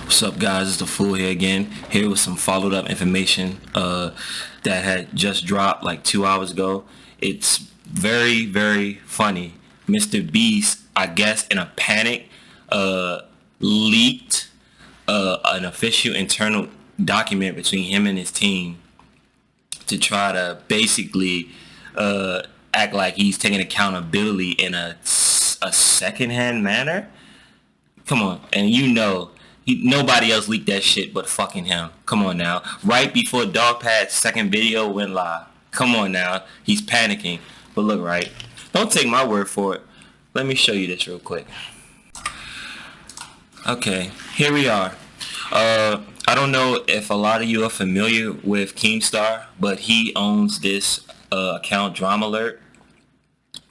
What's up, guys? It's the Fool here again. Here with some followed up information that had just dropped like 2 hours ago. It's very, very funny. MrBeast, I guess in a panic, leaked an official internal document between him and his team to try to basically act like he's taking accountability in a second-hand manner. Come on, and you know, nobody else leaked that shit but fucking him. Come on now. Right before Dogpad's second video went live. Come on now. He's panicking. But look, right. Don't take my word for it. Let me show you this real quick. Okay, here we are. I don't know if a lot of you are familiar with Keemstar, but he owns this account, Drama Alert.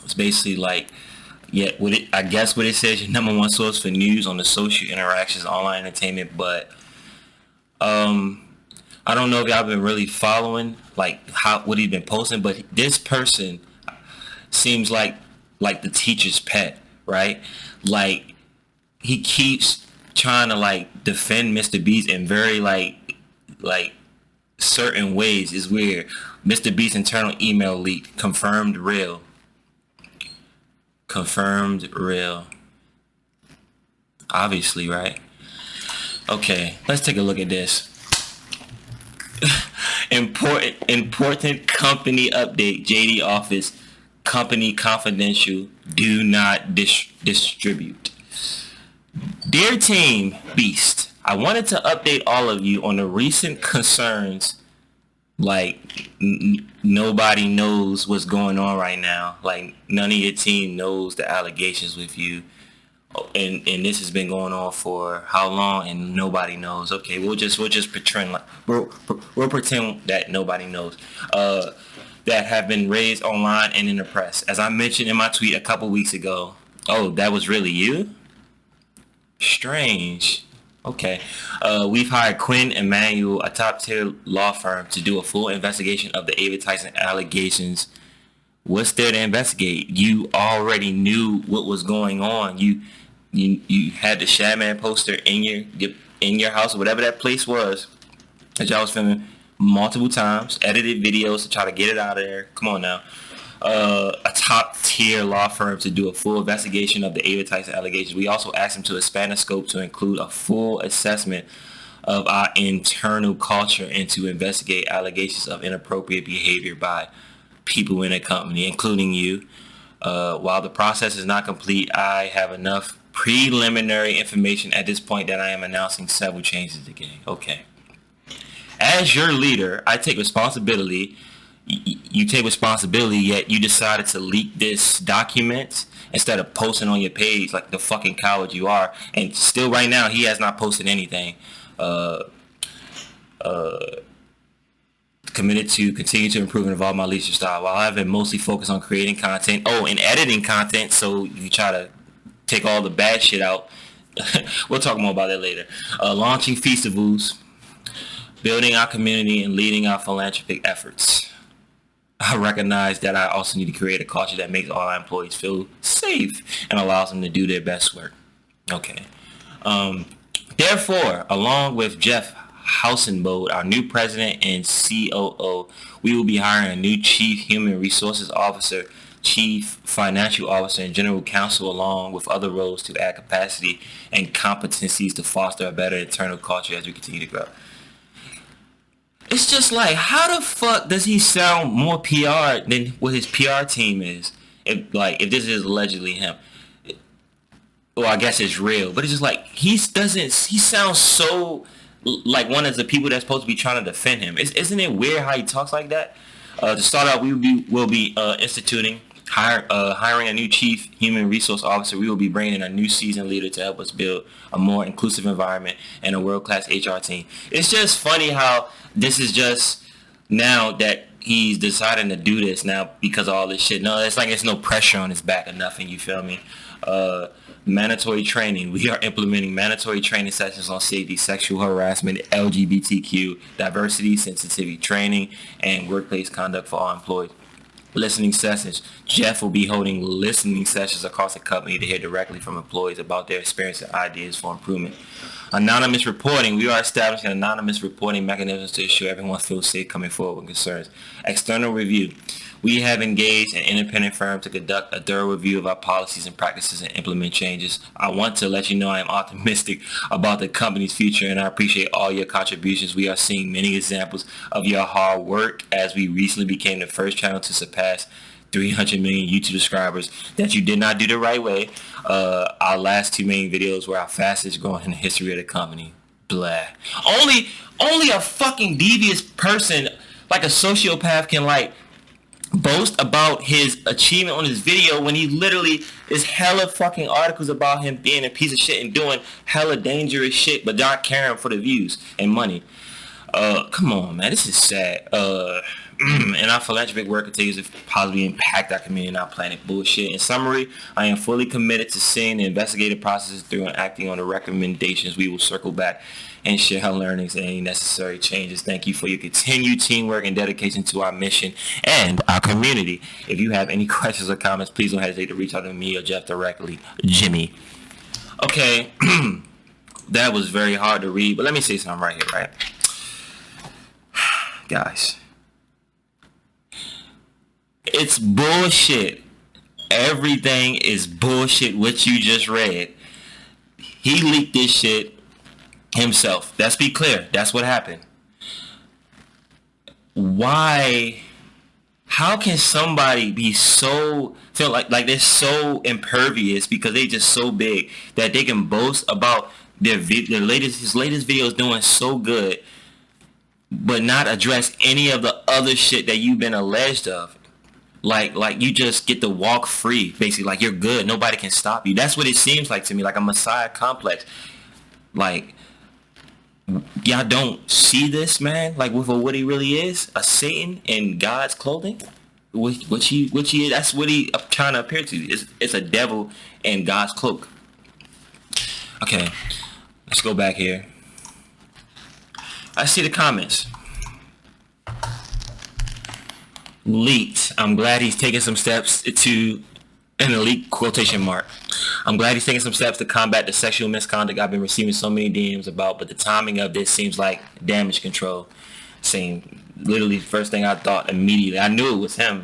It's basically like, yeah, I guess what it says, your number one source for news on the social interactions, online entertainment. But I don't know if y'all been really following like what he's been posting, but this person seems like the teacher's pet, right? Like he keeps trying to like defend MrBeast in very like certain ways. Is weird. MrBeast internal email leak confirmed real. Confirmed real. Obviously, right? Okay, let's take a look at this. Important company update. JD office. Company confidential. Do not distribute. Dear Team Beast, I wanted to update all of you on the recent concerns. Like nobody knows what's going on right now. Like none of your team knows the allegations with you, and this has been going on for how long, and nobody knows. Okay, we'll just pretend like we'll pretend that nobody knows. That have been raised online and in the press. As I mentioned in my tweet a couple weeks ago. Oh, that was really you? Strange. Okay. We've hired Quinn Emanuel, a top-tier law firm, to do a full investigation of the Ava Tyson allegations. What's there to investigate? You already knew what was going on. You had the Shadman poster in your house, or whatever that place was, that y'all was filming multiple times, edited videos to try to get it out of there. Come on now. A top-tier law firm to do a full investigation of the Ava Tyson allegations. We also asked them to expand the scope to include a full assessment of our internal culture and to investigate allegations of inappropriate behavior by people in the company, including you. While the process is not complete, I have enough preliminary information at this point that I am announcing several changes again. Okay. As your leader, I take responsibility. You take responsibility, yet you decided to leak this document instead of posting on your page like the fucking coward you are. And still right now, he has not posted anything. Committed to continue to improve and evolve my leadership style while I've been mostly focused on creating content. Oh, and editing content, so you try to take all the bad shit out. We'll talk more about that later. Launching festivals, building our community, and leading our philanthropic efforts. I recognize that I also need to create a culture that makes all our employees feel safe and allows them to do their best work. Okay. Therefore, along with Jeff Hausenbode, our new president and COO, we will be hiring a new chief human resources officer, chief financial officer, and general counsel, along with other roles to add capacity and competencies to foster a better internal culture as we continue to grow. It's just like, how the fuck does he sound more PR than what his PR team is? If this is allegedly him. Well, I guess it's real, but it's just like, he sounds so like one of the people that's supposed to be trying to defend him. Isn't it weird how he talks like that? To start out, we'll be hiring a new chief human resource officer. We will be bringing in a new seasoned leader to help us build a more inclusive environment and a world-class HR team. It's just funny how this is just now that he's deciding to do this now because of all this shit. No, it's like it's no pressure on his back or nothing, you feel me? Mandatory training. We are implementing mandatory training sessions on safety, sexual harassment, LGBTQ, diversity, sensitivity training, and workplace conduct for all employees. listening sessions. Jeff will be holding listening sessions across the company to hear directly from employees about their experience and ideas for improvement. Anonymous reporting. We are establishing anonymous reporting mechanisms to ensure everyone feels safe coming forward with concerns. External review. We have engaged an independent firm to conduct a thorough review of our policies and practices and implement changes. I want to let you know I am optimistic about the company's future, and I appreciate all your contributions. We are seeing many examples of your hard work as we recently became the first channel to surpass 300 million YouTube subscribers. That you did not do the right way. Our last 2 million videos were our fastest growing in the history of the company. Blah. Only a fucking devious person like a sociopath can like boast about his achievement on his video when he literally is hella fucking articles about him being a piece of shit and doing hella dangerous shit but not caring for the views and money. Come on, man, this is sad. And our philanthropic work continues to positively impact our community and our planet. Bullshit. In summary, I am fully committed to seeing the investigative processes through and acting on the recommendations. We will circle back and share our learnings and any necessary changes. Thank you for your continued teamwork and dedication to our mission and our community. If you have any questions or comments, please don't hesitate to reach out to me or Jeff directly. Jimmy. Okay, that was very hard to read, but let me say something right here, right? Guys, it's bullshit. Everything is bullshit what you just read. He leaked this shit himself. Let's be clear. That's what happened. Why? How can somebody be so feel like they're so impervious because they just so big that they can boast about his latest videos doing so good, but not address any of the other shit that you've been alleged of? Like you just get to walk free, basically. Like you're good. Nobody can stop you. That's what it seems like to me, like a messiah complex. Like, y'all don't see this man, like with what he really is, a Satan in God's clothing. Which he is. That's what he trying to appear to. It's a devil in God's cloak. Okay, let's go back here. I see the comments. Leaked. I'm glad he's taking some steps to, an elite quotation mark. I'm glad he's taking some steps to combat the sexual misconduct I've been receiving so many DMs about, but the timing of this seems like damage control. Saying literally first thing I thought immediately, I knew it was him.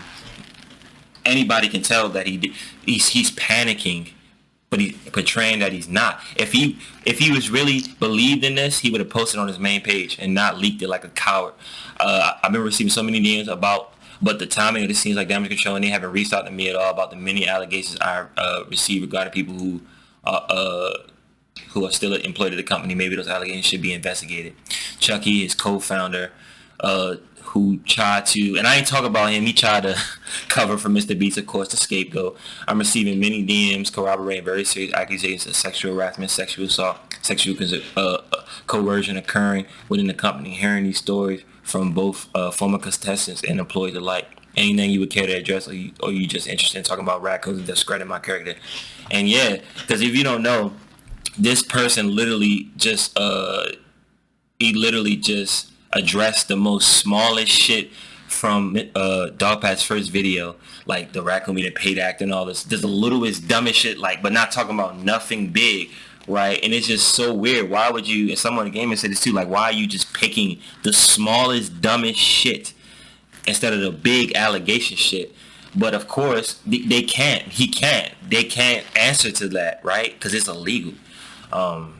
Anybody can tell that he's panicking, but he's portraying that he's not. If he was really believed in this, he would have posted on his main page and not leaked it like a coward. I've been receiving so many DMs about, but the timing of this seems like damage control, and they haven't reached out to me at all about the many allegations I received regarding people who are still employed at the company. Maybe those allegations should be investigated. Chucky, his co-founder, who tried to, and I ain't talking about him, he tried to cover for MrBeast, of course, the scapegoat. I'm receiving many DMs corroborating very serious accusations of sexual harassment, sexual assault, sexual coercion occurring within the company. Hearing these stories from both former contestants and employees alike. Anything you would care to address, or you just interested in talking about raccoons and discredit my character? And yeah, because if you don't know, this person literally just addressed the most smallest shit from Dogpat's first video, like the raccoon being paid act and all this. Just the littlest dumbest shit, like, but not talking about nothing big, right? And it's just so weird. Why would you, and someone in the game said this too, like, why are you just picking the smallest, dumbest shit instead of the big allegation shit? But of course, they can't answer to that, right? Because it's illegal. But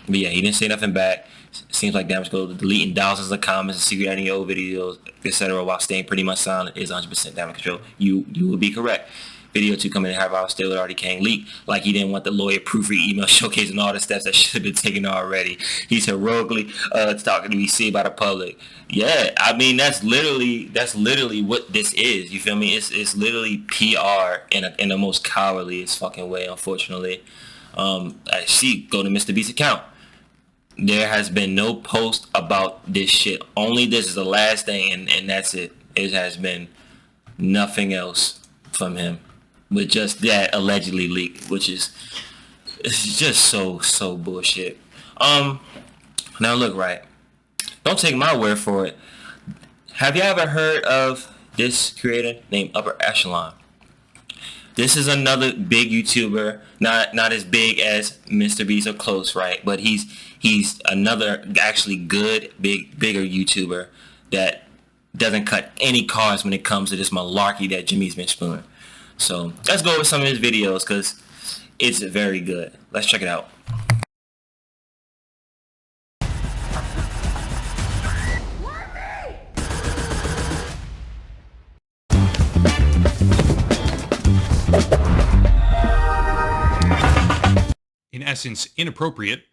yeah, he didn't say nothing back. Seems like damage control, deleting thousands of comments and secret editing old videos, etc., while staying pretty much silent is 100% damage control. You would be correct. Video 2 coming in half hour still, it already came leak. Like he didn't want the lawyer proofread email showcasing all the steps that should have been taken already. He's heroically talking to be seen by the public. Yeah, I mean that's literally what this is. You feel me? It's literally PR in the most cowardliest fucking way. Unfortunately, I see. Go to MrBeast's account. There has been no post about this shit. Only this is the last thing, and that's it. It has been nothing else from him, with just that allegedly leaked, which is, it's just so bullshit. Now look, right, don't take my word for it. Have you ever heard of this creator named Upper Echelon. This is another big YouTuber, not as big as MrBeast or close, right? But he's another actually good, bigger YouTuber that doesn't cut any cards when it comes to this malarkey that Jimmy's been spewing. So let's go over some of his videos because it's very good. Let's check it out. In essence, inappropriate,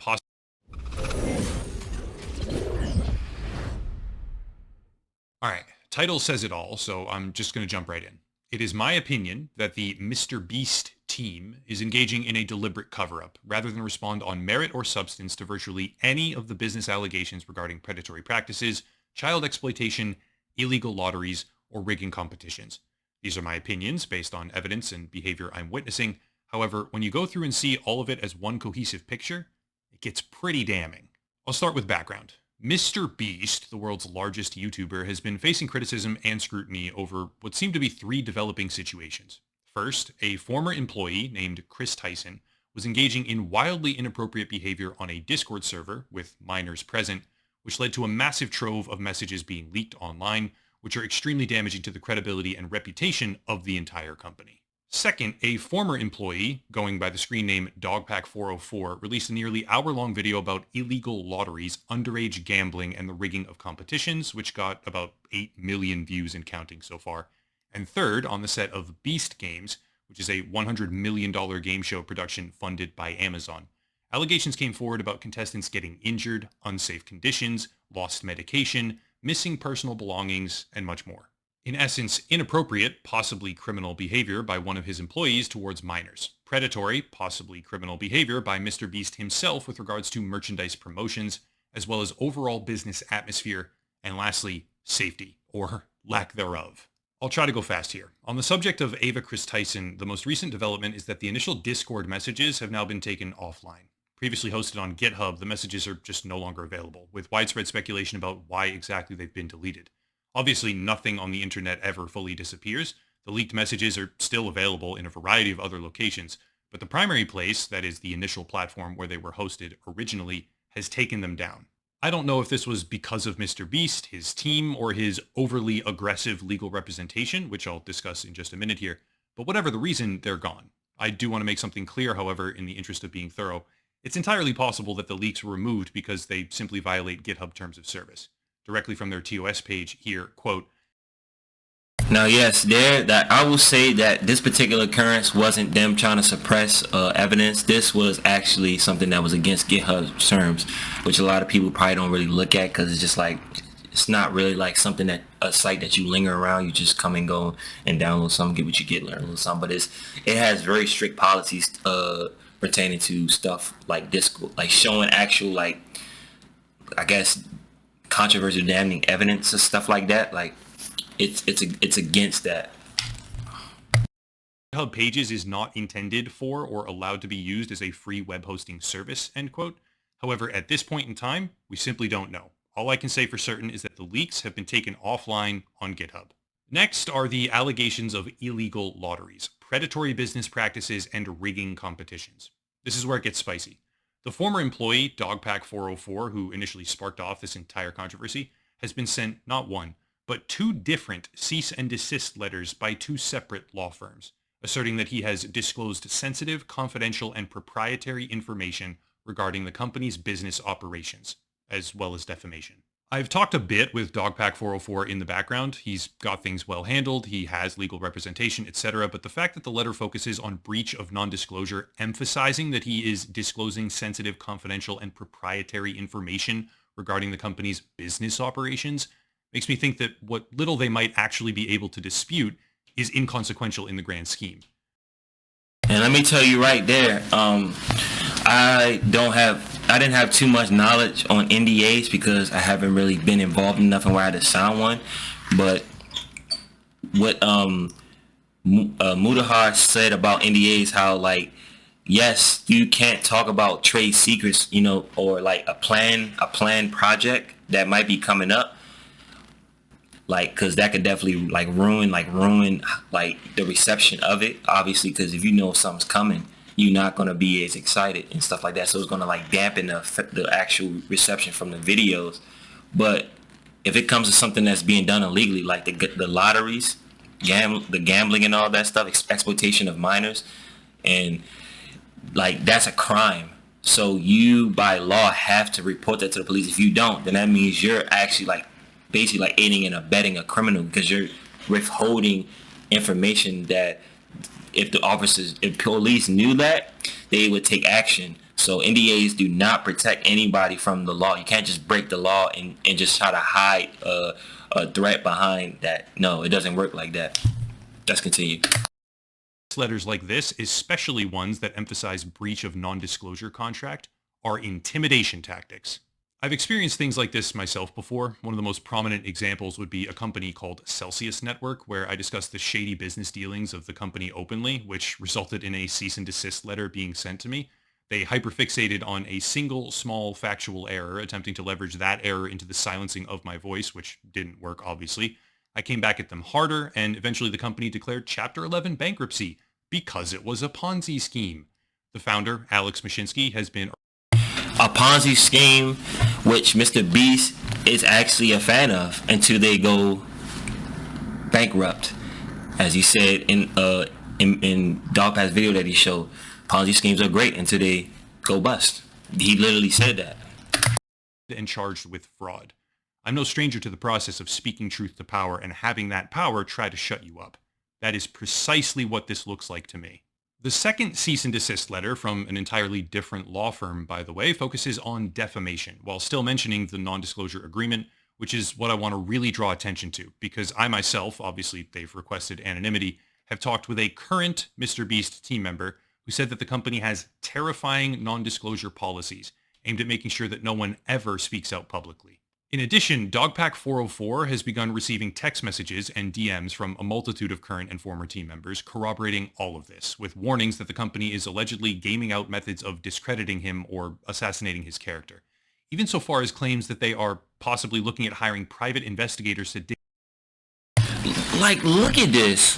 Alright, title says it all, so I'm just going to jump right in. It is my opinion that the MrBeast team is engaging in a deliberate cover-up, rather than respond on merit or substance to virtually any of the business allegations regarding predatory practices, child exploitation, illegal lotteries, or rigging competitions. These are my opinions based on evidence and behavior I'm witnessing. However, when you go through and see all of it as one cohesive picture, it gets pretty damning. I'll start with background. MrBeast, the world's largest YouTuber, has been facing criticism and scrutiny over what seem to be three developing situations. First, a former employee named Kris Tyson was engaging in wildly inappropriate behavior on a Discord server with minors present, which led to a massive trove of messages being leaked online, which are extremely damaging to the credibility and reputation of the entire company. Second, a former employee, going by the screen name Dogpack404, released a nearly hour-long video about illegal lotteries, underage gambling, and the rigging of competitions, which got about 8 million views and counting so far. And third, on the set of Beast Games, which is a $100 million game show production funded by Amazon, allegations came forward about contestants getting injured, unsafe conditions, lost medication, missing personal belongings, and much more. In essence, inappropriate, possibly criminal behavior by one of his employees towards minors. Predatory, possibly criminal behavior by MrBeast himself with regards to merchandise promotions, as well as overall business atmosphere. And lastly, safety, or lack thereof. I'll try to go fast here. On the subject of Ava Kris Tyson, the most recent development is that the initial Discord messages have now been taken offline. Previously hosted on GitHub, the messages are just no longer available, with widespread speculation about why exactly they've been deleted. Obviously, nothing on the internet ever fully disappears. The leaked messages are still available in a variety of other locations, but the primary place, that is the initial platform where they were hosted originally, has taken them down. I don't know if this was because of MrBeast, his team, or his overly aggressive legal representation, which I'll discuss in just a minute here, but whatever the reason, they're gone. I do want to make something clear, however, in the interest of being thorough. It's entirely possible that the leaks were removed because they simply violate GitHub terms of service. Directly from their TOS page here, quote, Now, yes, that I will say that this particular occurrence wasn't them trying to suppress evidence. This was actually something that was against GitHub terms, which a lot of people probably don't really look at because it's just like, it's not really like something that a site that you linger around. You just come and go and download something, get what you get, learn a little something. But it has very strict policies pertaining to stuff like Discord, like showing actual, like, I guess, controversial damning evidence and stuff like that. Like it's against that. GitHub Pages is not intended for or allowed to be used as a free web hosting service, end quote. However, at this point in time, we simply don't know. All I can say for certain is that the leaks have been taken offline on GitHub. Next are the allegations of illegal lotteries, predatory business practices, and rigging competitions. This is where it gets spicy. The former employee, Dogpack404, who initially sparked off this entire controversy, has been sent not one, but two different cease and desist letters by two separate law firms, asserting that he has disclosed sensitive, confidential, and proprietary information regarding the company's business operations, as well as defamation. I've talked a bit with Dogpack404 in the background. He's got things well handled, he has legal representation, etc. But the fact that the letter focuses on breach of non-disclosure, emphasizing that he is disclosing sensitive, confidential, and proprietary information regarding the company's business operations, makes me think that what little they might actually be able to dispute is inconsequential in the grand scheme. And let me tell you right there, I didn't have too much knowledge on NDA'S because I haven't really been involved in nothing where I had to sign one. But what Mudahar said about NDA'S, how like, yes, you can't talk about trade secrets, you know, or like a planned project that might be coming up. like, because that could definitely like ruin like the reception of it, obviously, because if you know something's coming, you're not going to be as excited and stuff like that, so it's going to like dampen the actual reception from the videos. But if it comes to something that's being done illegally, like the lotteries, the gambling and all that stuff, exploitation of minors, and like that's a crime. So you by law have to report that to the police. If you don't, then that means you're actually like basically like aiding and abetting a criminal, because you're withholding information that if police knew that, they would take action. So NDA'S do not protect anybody from the law. You can't just break the law and just try to hide a threat behind that. No, it doesn't work like that. Let's continue. Letters like this, especially ones that emphasize breach of non-disclosure contract, are intimidation tactics. I've experienced things like this myself before. One of the most prominent examples would be a company called Celsius Network, where I discussed the shady business dealings of the company openly, which resulted in a cease and desist letter being sent to me. They hyperfixated on a single small factual error, attempting to leverage that error into the silencing of my voice, which didn't work, obviously. I came back at them harder, and eventually the company declared Chapter 11 bankruptcy because it was a Ponzi scheme. The founder, Alex Mashinsky, has been a Ponzi scheme, which MrBeast is actually a fan of until they go bankrupt. As he said in Dog Pass video that he showed, Ponzi schemes are great until they go bust. He literally said that. And charged with fraud. I'm no stranger to the process of speaking truth to power and having that power try to shut you up. That is precisely what this looks like to me. The second cease and desist letter, from an entirely different law firm, by the way, focuses on defamation, while still mentioning the non-disclosure agreement, which is what I want to really draw attention to, because I myself, obviously they've requested anonymity, have talked with a current MrBeast team member who said that the company has terrifying non-disclosure policies aimed at making sure that no one ever speaks out publicly. In addition, Dogpack 404 has begun receiving text messages and DMs from a multitude of current and former team members corroborating all of this, with warnings that the company is allegedly gaming out methods of discrediting him or assassinating his character. Even so far as claims that they are possibly looking at hiring private investigators to like, look at this.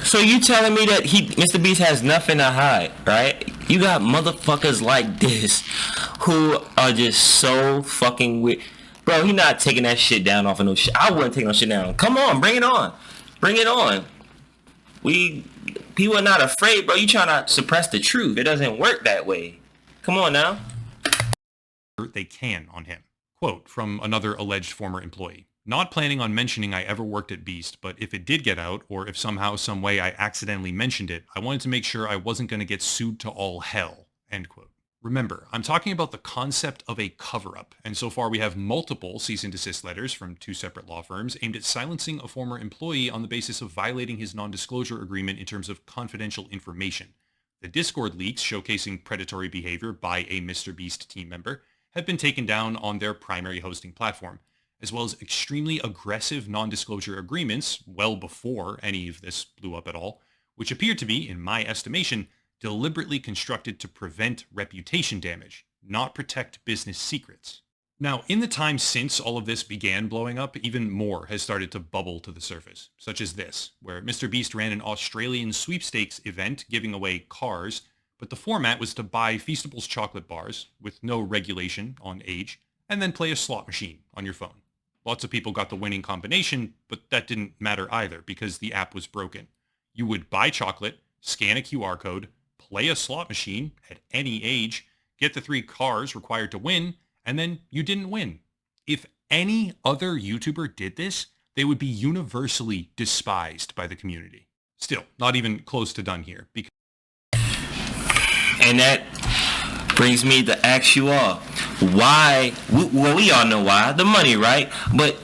So you telling me that MrBeast has nothing to hide, right? You got motherfuckers like this who are just so fucking weird. Bro, he not taking that shit down off of no shit. I wouldn't take no shit down. Come on, bring it on. Bring it on. People are not afraid, bro. You trying to suppress the truth. It doesn't work that way. Come on now. They can on him. Quote from another alleged former employee. Not planning on mentioning I ever worked at Beast, but if it did get out, or if somehow, some way I accidentally mentioned it, I wanted to make sure I wasn't going to get sued to all hell. End quote. Remember, I'm talking about the concept of a cover-up, and so far we have multiple cease and desist letters from two separate law firms aimed at silencing a former employee on the basis of violating his non-disclosure agreement in terms of confidential information. The Discord leaks showcasing predatory behavior by a MrBeast team member have been taken down on their primary hosting platform, as well as extremely aggressive non-disclosure agreements well before any of this blew up at all, which appear to be, in my estimation, deliberately constructed to prevent reputation damage, not protect business secrets. Now, in the time since all of this began blowing up, even more has started to bubble to the surface, such as this, where MrBeast ran an Australian sweepstakes event giving away cars, but the format was to buy Feastables chocolate bars, with no regulation on age, and then play a slot machine on your phone. Lots of people got the winning combination, but that didn't matter either, because the app was broken. You would buy chocolate, scan a QR code, play a slot machine at any age, get the 3 cars required to win, and then you didn't win. If any other YouTuber did this, they would be universally despised by the community. Still, not even close to done here. And that brings me to ask you all, why? Well, we all know why. The money, right? But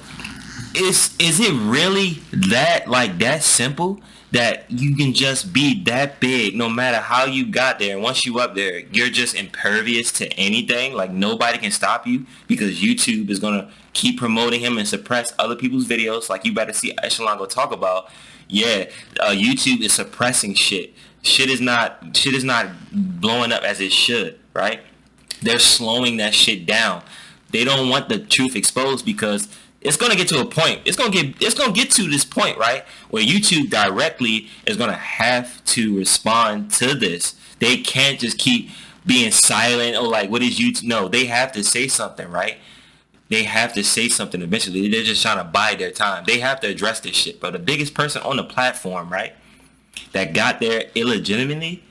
is it really that simple? That you can just be that big no matter how you got there, and once you up there, you're just impervious to anything? Like, nobody can stop you because YouTube is gonna keep promoting him and suppress other people's videos. Like, you better see Echelon go talk about, YouTube is suppressing shit. Shit is not blowing up as it should, right? They're slowing that shit down. They don't want the truth exposed because it's gonna get to a point. It's gonna get to this point, right, where YouTube directly is gonna have to respond to this. They can't just keep being silent or like, what is YouTube? No, they have to say something, right? They have to say something eventually. They're just trying to buy their time. They have to address this shit. But the biggest person on the platform, right, that got there illegitimately,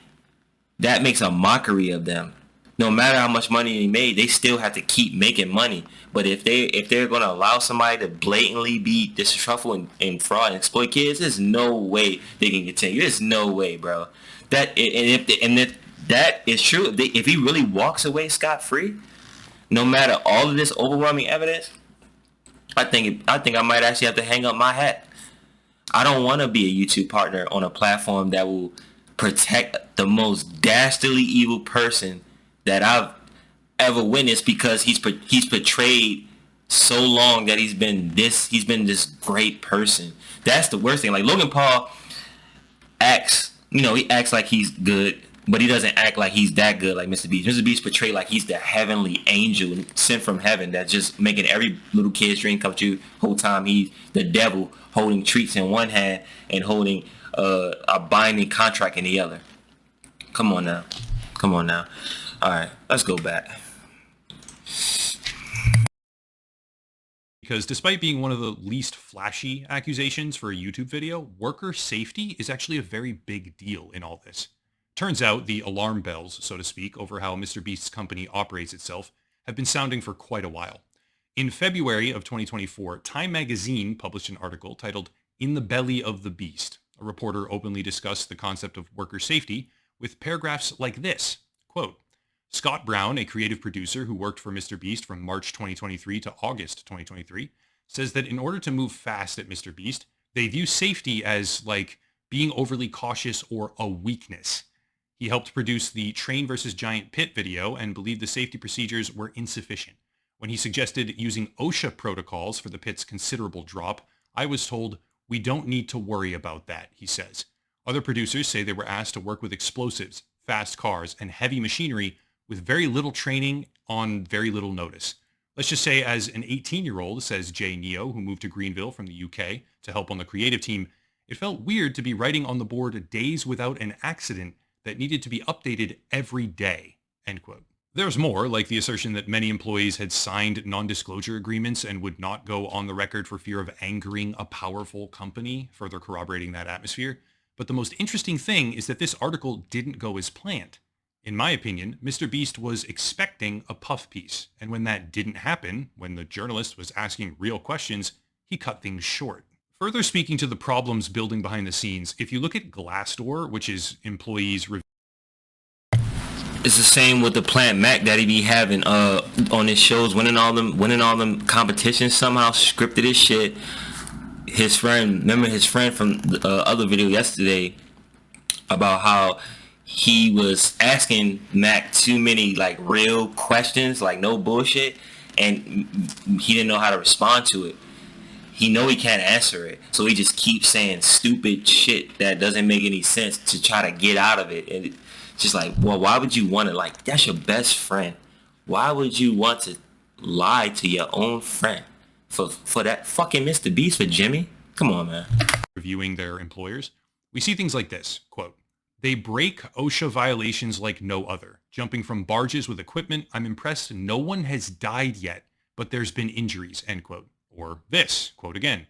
that makes a mockery of them. No matter how much money they made, they still have to keep making money. But if they're gonna allow somebody to blatantly be disrespectful and fraud and exploit kids, there's no way they can continue. There's no way, bro. If that is true, if he really walks away scot free, no matter all of this overwhelming evidence, I think I might actually have to hang up my hat. I don't want to be a YouTube partner on a platform that will protect the most dastardly evil person that I've ever witnessed, because he's portrayed so long that he's been this great person. That's the worst thing. Like Logan Paul he acts like he's good, but he doesn't act like he's that good like MrBeast. MrBeast portrayed like he's the heavenly angel sent from heaven that's just making every little kid's dream come true. Whole time he's the devil holding treats in one hand and holding a binding contract in the other. Come on now. All right, let's go back. Because despite being one of the least flashy accusations for a YouTube video, worker safety is actually a very big deal in all this. Turns out the alarm bells, so to speak, over how MrBeast's company operates itself have been sounding for quite a while. In February of 2024, Time magazine published an article titled "In the Belly of the Beast." A reporter openly discussed the concept of worker safety with paragraphs like this, quote, "Scott Brown, a creative producer who worked for MrBeast from March 2023 to August 2023, says that in order to move fast at MrBeast, they view safety as like being overly cautious or a weakness. He helped produce the Train vs. Giant Pit video and believed the safety procedures were insufficient. When he suggested using OSHA protocols for the pit's considerable drop, I was told, we don't need to worry about that," he says. Other producers say they were asked to work with explosives, fast cars, and heavy machinery with very little training on very little notice. Let's just say as an 18-year-old, says Jay Neo, who moved to Greenville from the UK to help on the creative team, it felt weird to be writing on the board days without an accident that needed to be updated every day, end quote. There's more, like the assertion that many employees had signed non-disclosure agreements and would not go on the record for fear of angering a powerful company, further corroborating that atmosphere. But the most interesting thing is that this article didn't go as planned. In my opinion, MrBeast was expecting a puff piece, and when that didn't happen, when the journalist was asking real questions, he cut things short. Further speaking to the problems building behind the scenes, if you look at Glassdoor, which is employees' It's the same with the Plant Mac that he be having on his shows, winning all them competitions, somehow scripted his shit. His friend from the other video yesterday about how he was asking Mac too many like real questions, like no bullshit, and he didn't know how to respond to it. He know he can't answer it, so he just keeps saying stupid shit that doesn't make any sense to try to get out of it. And it's just like, well, why would you want to, like, that's your best friend. Why would you want to lie to your own friend for that fucking MrBeast, for Jimmy? Come on, man. Reviewing their employers, we see things like this, quote, "They break OSHA violations like no other. Jumping from barges with equipment, I'm impressed no one has died yet, but there's been injuries," end quote. Or this, quote again,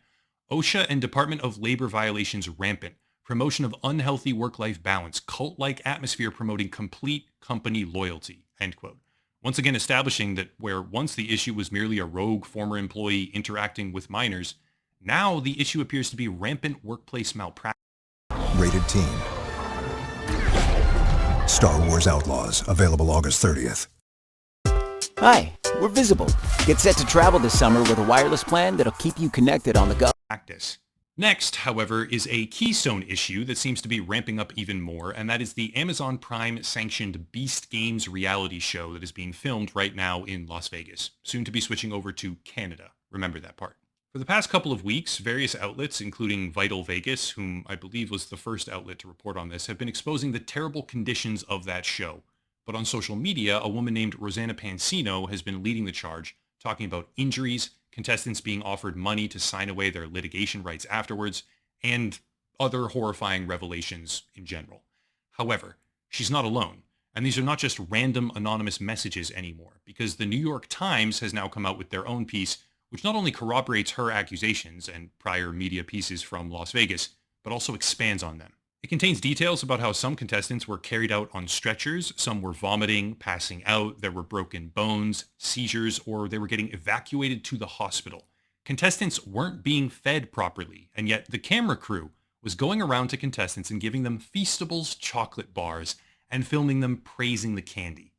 "OSHA and Department of Labor violations rampant. Promotion of unhealthy work-life balance. Cult-like atmosphere promoting complete company loyalty," end quote. Once again establishing that where once the issue was merely a rogue former employee interacting with minors, now the issue appears to be rampant workplace malpractice. Rated Teen. Star Wars Outlaws, available August 30th. Hi, we're Visible. Get set to travel this summer with a wireless plan that'll keep you connected on the go. Next, however, is a keystone issue that seems to be ramping up even more, and that is the Amazon Prime-sanctioned Beast Games reality show that is being filmed right now in Las Vegas, soon to be switching over to Canada. Remember that part. For the past couple of weeks, various outlets, including Vital Vegas, whom I believe was the first outlet to report on this, have been exposing the terrible conditions of that show. But on social media, a woman named Rosanna Pansino has been leading the charge, talking about injuries, contestants being offered money to sign away their litigation rights afterwards, and other horrifying revelations in general. However, she's not alone, and these are not just random anonymous messages anymore, because the New York Times has now come out with their own piece, which not only corroborates her accusations and prior media pieces from Las Vegas, but also expands on them. It contains details about how some contestants were carried out on stretchers, some were vomiting, passing out, there were broken bones, seizures, or they were getting evacuated to the hospital. Contestants weren't being fed properly, and yet the camera crew was going around to contestants and giving them Feastables chocolate bars and filming them praising the candy.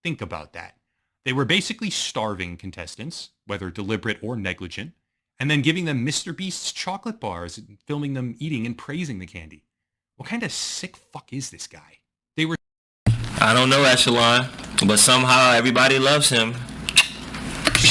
Think about that. They were basically starving contestants, whether deliberate or negligent, and then giving them MrBeast's chocolate bars and filming them eating and praising the candy. What kind of sick fuck is this guy? They were... I don't know, Echelon, but somehow everybody loves him.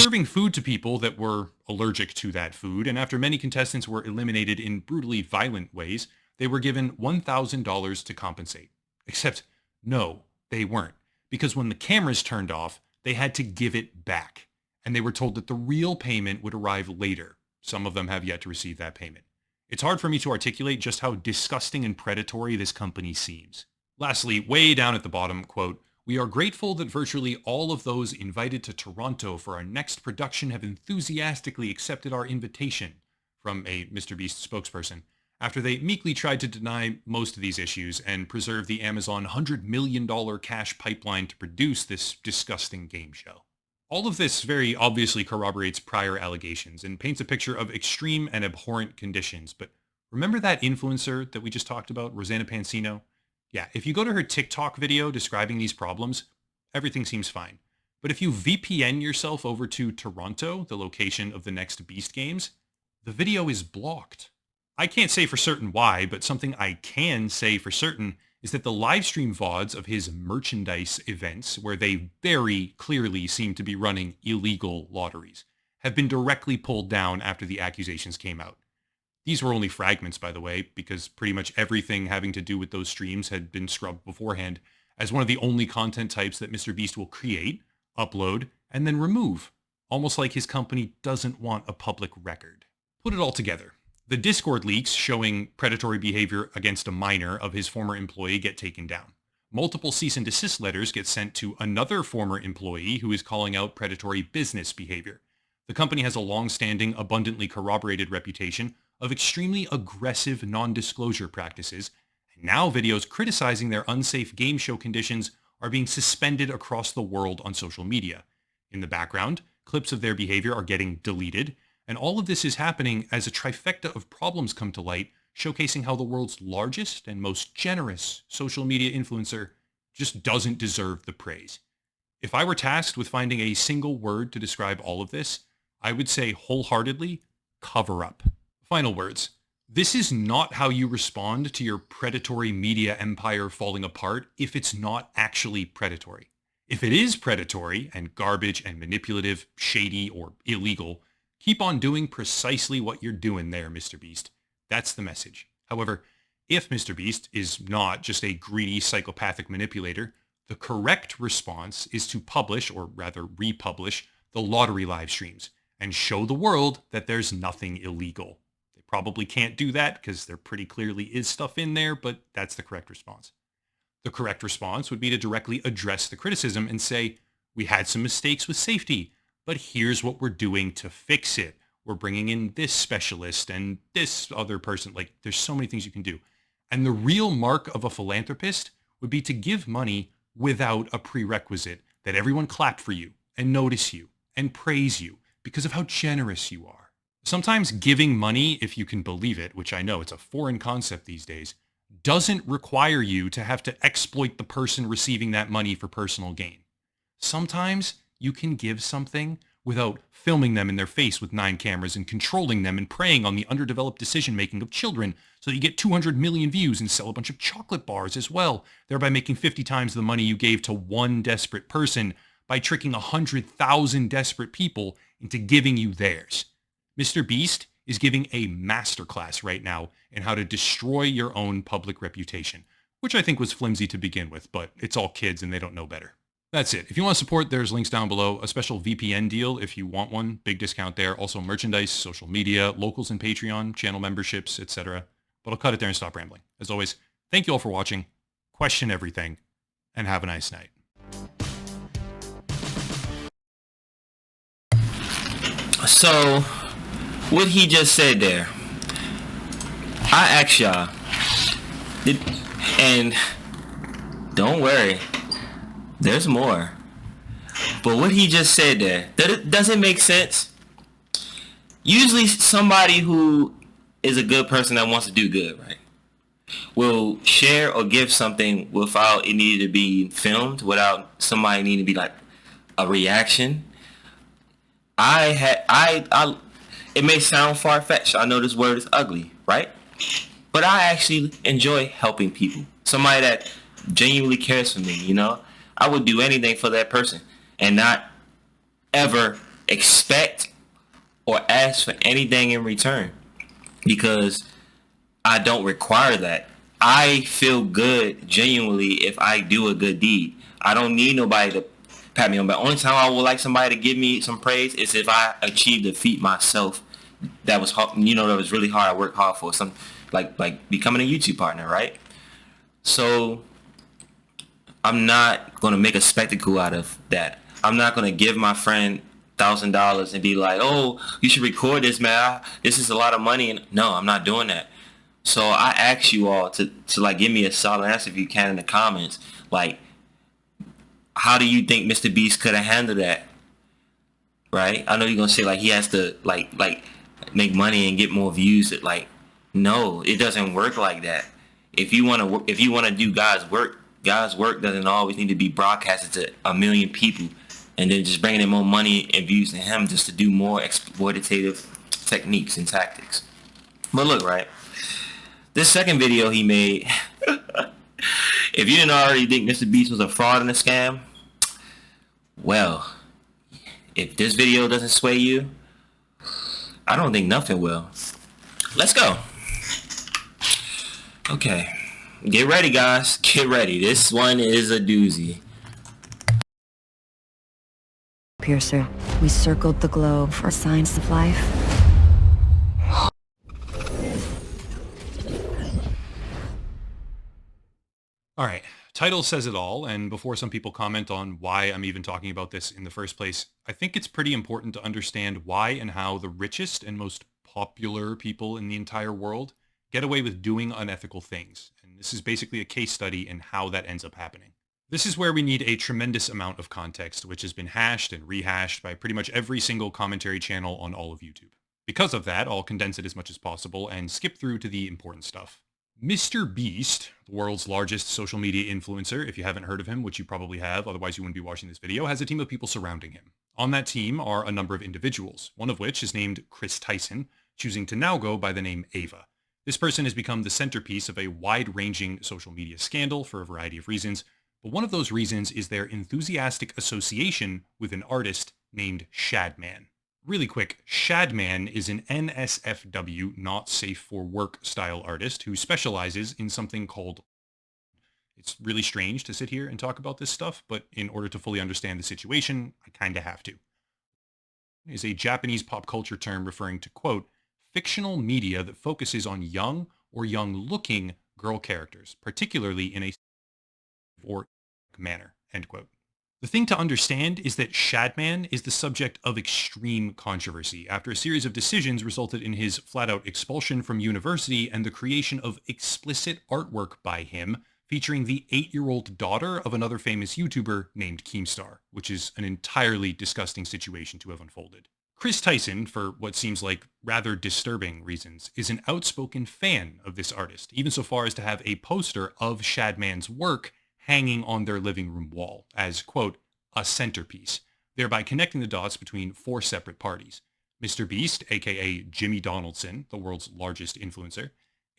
serving food to people that were allergic to that food, and after many contestants were eliminated in brutally violent ways, they were given $1,000 to compensate. Except, no, they weren't. Because when the cameras turned off, they had to give it back. And they were told that the real payment would arrive later. Some of them have yet to receive that payment. It's hard for me to articulate just how disgusting and predatory this company seems. Lastly, way down at the bottom, quote, "We are grateful that virtually all of those invited to Toronto for our next production have enthusiastically accepted our invitation," from a MrBeast spokesperson, after they meekly tried to deny most of these issues and preserve the Amazon $100 million cash pipeline to produce this disgusting game show. All of this very obviously corroborates prior allegations and paints a picture of extreme and abhorrent conditions, but remember that influencer that we just talked about, Rosanna Pansino? Yeah, if you go to her TikTok video describing these problems, everything seems fine. But if you VPN yourself over to Toronto, the location of the next Beast games, the video is blocked. I can't say for certain why, but something I can say for certain is that the livestream VODs of his merchandise events, where they very clearly seem to be running illegal lotteries, have been directly pulled down after the accusations came out. These were only fragments, by the way, because pretty much everything having to do with those streams had been scrubbed beforehand as one of the only content types that MrBeast will create, upload, and then remove, almost like his company doesn't want a public record. Put it all together. The Discord leaks showing predatory behavior against a minor of his former employee get taken down. Multiple cease and desist letters get sent to another former employee who is calling out predatory business behavior. The company has a long-standing, abundantly corroborated reputation of extremely aggressive non-disclosure practices, and now videos criticizing their unsafe game show conditions are being suspended across the world on social media. In the background, clips of their behavior are getting deleted, and all of this is happening as a trifecta of problems come to light, showcasing how the world's largest and most generous social media influencer just doesn't deserve the praise. If I were tasked with finding a single word to describe all of this, I would say wholeheartedly, cover up. Final words. This is not how you respond to your predatory media empire falling apart if it's not actually predatory. If it is predatory and garbage and manipulative, shady, or illegal, keep on doing precisely what you're doing there, MrBeast. That's the message. However, if MrBeast is not just a greedy psychopathic manipulator, the correct response is to publish, or rather republish, the lottery live streams and show the world that there's nothing illegal. They probably can't do that because there pretty clearly is stuff in there, but that's the correct response. The correct response would be to directly address the criticism and say, we had some mistakes with safety, but here's what we're doing to fix it. We're bringing in this specialist and this other person. Like, there's so many things you can do. And the real mark of a philanthropist would be to give money without a prerequisite that everyone clap for you and notice you and praise you because of how generous you are. Sometimes giving money, if you can believe it, which I know it's a foreign concept these days, doesn't require you to have to exploit the person receiving that money for personal gain. Sometimes you can give something without filming them in their face with 9 cameras and controlling them and preying on the underdeveloped decision-making of children so that you get 200 million views and sell a bunch of chocolate bars as well, thereby making 50 times the money you gave to one desperate person by tricking 100,000 desperate people into giving you theirs. MrBeast is giving a masterclass right now in how to destroy your own public reputation, which I think was flimsy to begin with, but it's all kids and they don't know better. That's it. If you want to support, there's links down below. A special VPN deal if you want one. Big discount there. Also merchandise, social media, locals and Patreon, channel memberships, etc. But I'll cut it there and stop rambling. As always, thank you all for watching. Question everything. And have a nice night. So, what he just said there, I asked y'all, and don't worry, there's more. But what he just said there, does it make sense? Usually somebody who is a good person that wants to do good, right, will share or give something without it needing to be filmed, without somebody needing to be like a reaction. It may sound far-fetched. I know this word is ugly, right? But I actually enjoy helping people. Somebody that genuinely cares for me, you know? I would do anything for that person and not ever expect or ask for anything in return, because I don't require that. I feel good genuinely if I do a good deed. I don't need nobody to pat me on the back. Only time I would like somebody to give me some praise is if I achieved a feat myself that was hard, that was really hard. I worked hard for some, like becoming a YouTube partner, right? So I'm not gonna make a spectacle out of that. I'm not gonna give my friend $1,000 and be like, "Oh, you should record this, man. This is a lot of money." And no, I'm not doing that. So I ask you all to like give me a solid answer if you can in the comments. Like, how do you think MrBeast could have handled that? Right? I know you're gonna say like he has to like make money and get more views. Like, no, it doesn't work like that. If you wanna do God's work doesn't always need to be broadcasted to a million people and then just bringing in more money and views to him just to do more exploitative techniques and tactics. But look, right? This second video he made, if you didn't already think MrBeast was a fraud and a scam, well, if this video doesn't sway you, I don't think nothing will. Let's go. Okay. Get ready, guys. Get ready. This one is a doozy. Piercer, we circled the globe for signs of life. All right, title says it all, and before some people comment on why I'm even talking about this in the first place, I think it's pretty important to understand why and how the richest and most popular people in the entire world get away with doing unethical things. And this is basically a case study in how that ends up happening. This is where we need a tremendous amount of context, which has been hashed and rehashed by pretty much every single commentary channel on all of YouTube. Because of that, I'll condense it as much as possible and skip through to the important stuff. MrBeast, the world's largest social media influencer, if you haven't heard of him, which you probably have, otherwise you wouldn't be watching this video, has a team of people surrounding him. On that team are a number of individuals, one of which is named Kris Tyson, choosing to now go by the name Ava. This person has become the centerpiece of a wide-ranging social media scandal for a variety of reasons, but one of those reasons is their enthusiastic association with an artist named Shadman. Really quick, Shadman is an NSFW, not safe for work style artist who specializes in something called... It's really strange to sit here and talk about this stuff, but in order to fully understand the situation, I kinda have to. Is a Japanese pop culture term referring to, quote, fictional media that focuses on young or young-looking girl characters, particularly in a or manner, end quote. The thing to understand is that Shadman is the subject of extreme controversy after a series of decisions resulted in his flat-out expulsion from university and the creation of explicit artwork by him featuring the 8-year-old daughter of another famous YouTuber named Keemstar, which is an entirely disgusting situation to have unfolded. Kris Tyson, for what seems like rather disturbing reasons, is an outspoken fan of this artist, even so far as to have a poster of Shadman's work hanging on their living room wall as, quote, a centerpiece, thereby connecting the dots between 4 separate parties. MrBeast, aka Jimmy Donaldson, the world's largest influencer,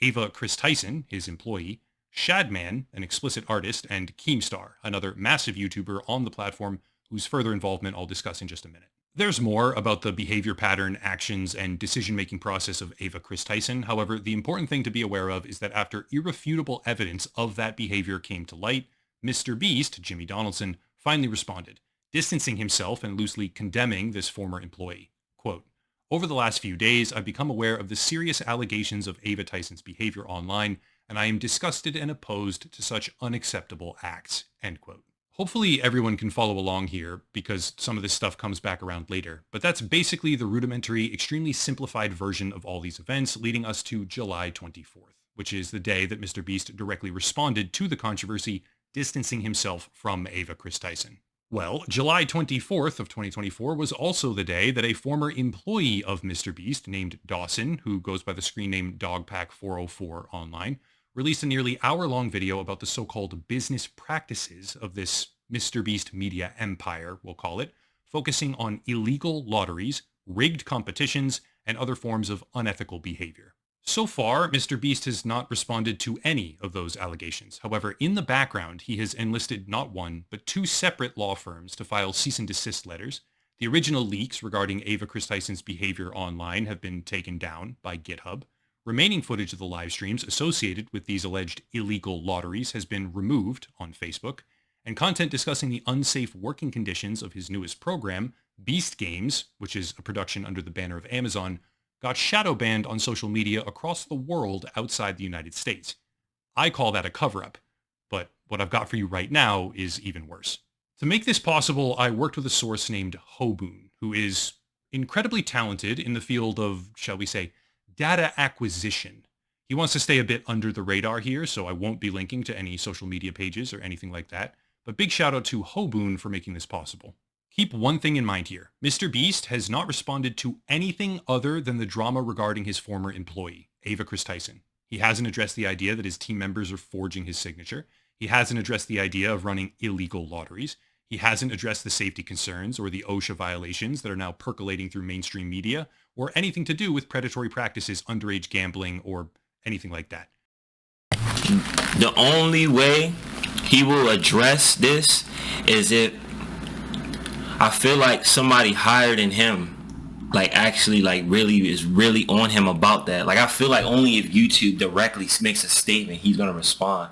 Ava Kris Tyson, his employee, Shadman, an explicit artist, and Keemstar, another massive YouTuber on the platform whose further involvement I'll discuss in just a minute. There's more about the behavior pattern, actions, and decision-making process of Ava Kris Tyson. However, the important thing to be aware of is that after irrefutable evidence of that behavior came to light, MrBeast, Jimmy Donaldson, finally responded, distancing himself and loosely condemning this former employee. Quote, "Over the last few days, I've become aware of the serious allegations of Ava Tyson's behavior online, and I am disgusted and opposed to such unacceptable acts." End quote. Hopefully everyone can follow along here because some of this stuff comes back around later, but that's basically the rudimentary, extremely simplified version of all these events leading us to July 24th, which is the day that MrBeast directly responded to the controversy, distancing himself from Ava Kris Tyson. Well, July 24th of 2024 was also the day that a former employee of MrBeast named Dawson, who goes by the screen name Dogpack404 online, released a nearly hour-long video about the so-called business practices of this MrBeast media empire, we'll call it, focusing on illegal lotteries, rigged competitions, and other forms of unethical behavior. So far, MrBeast has not responded to any of those allegations. However, in the background, he has enlisted not one, but two separate law firms to file cease and desist letters. The original leaks regarding Ava Kris Tyson's behavior online have been taken down by GitHub. Remaining footage of the live streams associated with these alleged illegal lotteries has been removed on Facebook, and content discussing the unsafe working conditions of his newest program, Beast Games, which is a production under the banner of Amazon, got shadow banned on social media across the world outside the United States. I call that a cover-up, but what I've got for you right now is even worse. To make this possible, I worked with a source named Hoboon, who is incredibly talented in the field of, shall we say, data acquisition. He wants to stay a bit under the radar here, so I won't be linking to any social media pages or anything like that, but big shout out to Hoboon for making this possible. Keep one thing in mind here. MrBeast has not responded to anything other than the drama regarding his former employee, Ava Kris Tyson. He hasn't addressed the idea that his team members are forging his signature. He hasn't addressed the idea of running illegal lotteries. He hasn't addressed the safety concerns or the OSHA violations that are now percolating through mainstream media, or anything to do with predatory practices, underage gambling, or anything like that. The only way he will address this is if I feel like somebody higher than him, really is really on him about that. Like, I feel like only if YouTube directly makes a statement, he's going to respond.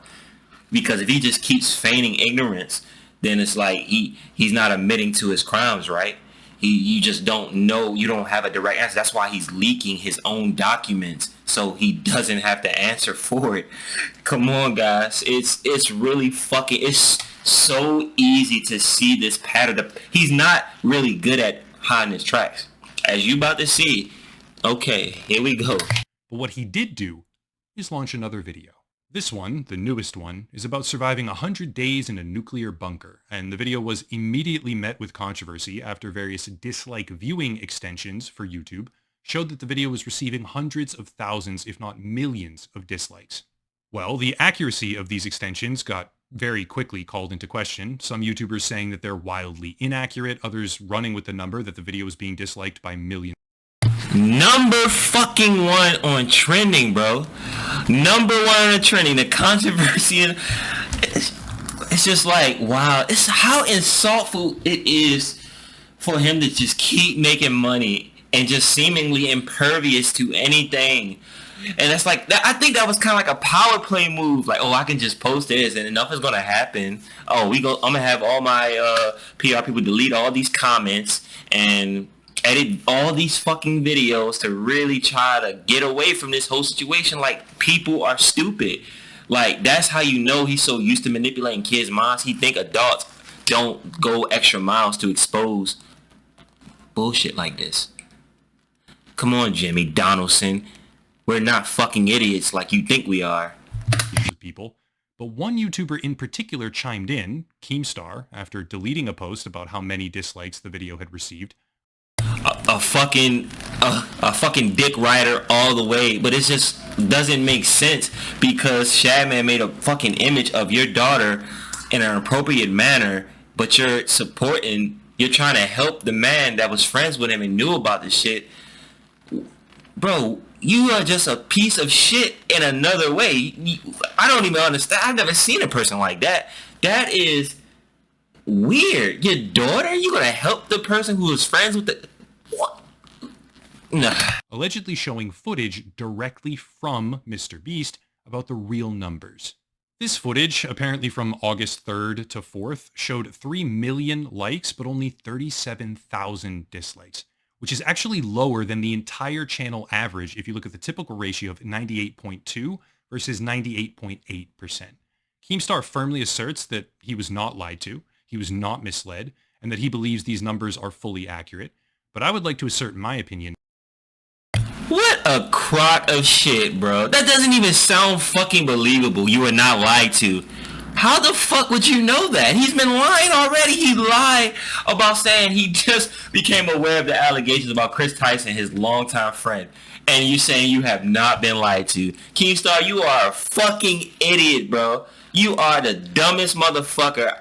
Because if he just keeps feigning ignorance, then it's like he's not admitting to his crimes, right? You just don't know. You don't have a direct answer. That's why he's leaking his own documents so he doesn't have to answer for it. Come on, guys. It's really fucking... It's so easy to see this pattern. He's not really good at hiding his tracks. As you about to see. Okay, here we go. But what he did do is launch another video. This one, the newest one, is about surviving 100 days in a nuclear bunker, and the video was immediately met with controversy after various dislike viewing extensions for YouTube showed that the video was receiving hundreds of thousands, if not millions, of dislikes. Well, the accuracy of these extensions got very quickly called into question, some YouTubers saying that they're wildly inaccurate, others running with the number that the video was being disliked by millions. Number fucking one on trending, bro. Number one on trending. The controversy. It's just like, wow. It's how insultful it is for him to just keep making money and just seemingly impervious to anything. And it's like, I think that was kind of like a power play move. Like, oh, I can just post this and enough is going to happen. Oh, I'm going to have all my PR people delete all these comments and edit all these fucking videos to really try to get away from this whole situation. Like, people are stupid. Like, that's how you know he's so used to manipulating kids' minds. He think adults don't go extra miles to expose bullshit like this. Come on, Jimmy Donaldson. We're not fucking idiots like you think we are. People. But one YouTuber in particular chimed in, Keemstar, after deleting a post about how many dislikes the video had received. A fucking dick rider all the way, but it just doesn't make sense because Shadman made a fucking image of your daughter in an appropriate manner, but you're trying to help the man that was friends with him and knew about this shit. Bro, you are just a piece of shit in another way. I don't even understand. I've never seen a person like that. That is weird. Your daughter? You gonna help the person who was friends with the... What? Nah. Allegedly showing footage directly from MrBeast about the real numbers. This footage, apparently from August 3rd to 4th, showed 3 million likes but only 37,000 dislikes, which is actually lower than the entire channel average if you look at the typical ratio of 98.2 versus 98.8%. Keemstar firmly asserts that he was not lied to, he was not misled, and that he believes these numbers are fully accurate. But I would like to assert my opinion. What a crock of shit, bro. That doesn't even sound fucking believable. You were not lied to. How the fuck would you know that? He's been lying already. He lied about saying he just became aware of the allegations about Kris Tyson, his longtime friend. And you saying you have not been lied to. Keemstar, you are a fucking idiot, bro. You are the dumbest motherfucker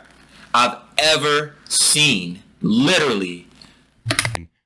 I've ever seen. Literally.